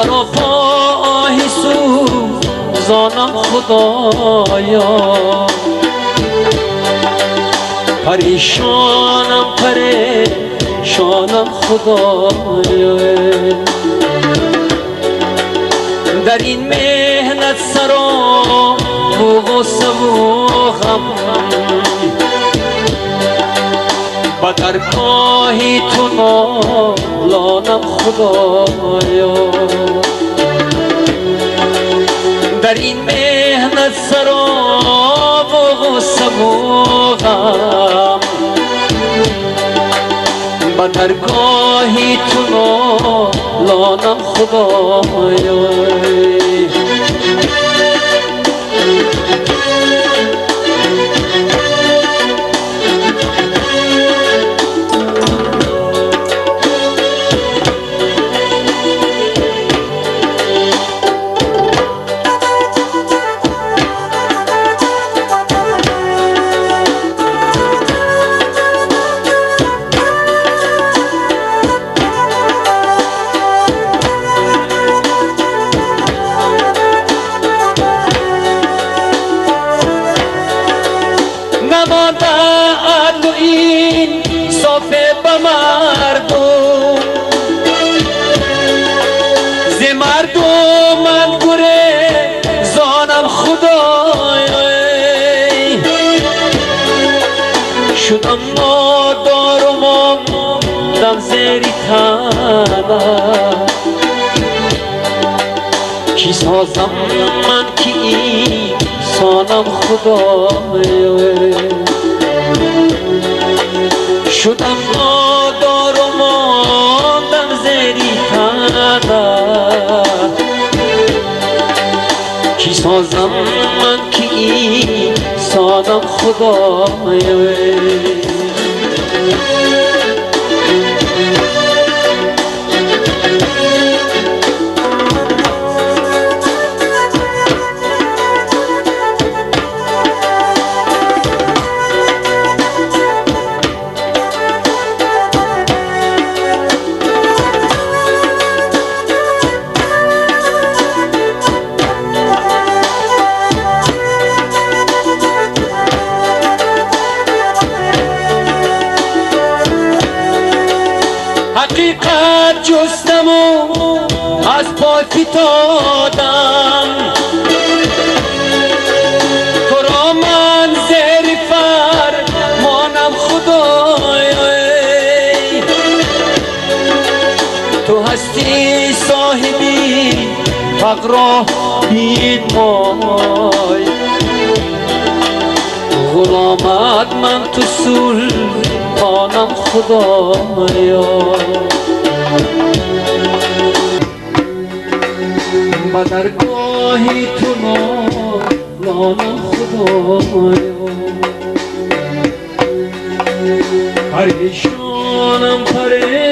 سر و پای سوزانم خدایا، پریشانم خدایا. در این مهنت سر و غصه و غم، با درگاهی تو نالانم خدایا. در این مهنت سر و غصه و غم، با درگاهی تو نالانم خدایا. نماند این صافه به مردم، ز مردم من گریزانم خدایا. شدم نادار و ماندم زیر تنم، کی سازم من کی سانم خدایا. شدم نادار و ماندم زیر تنم، کی سازم من کی سانم خدایا. حقیقت جستم و از پای فتادم، تو را من زیر فرمانم خدایا. تو هستی صاحبی حق را بید مای، غلامت من تو سلطانم خدایا. با درگاهی تو نالانم خدایا. پریشانم پریشانم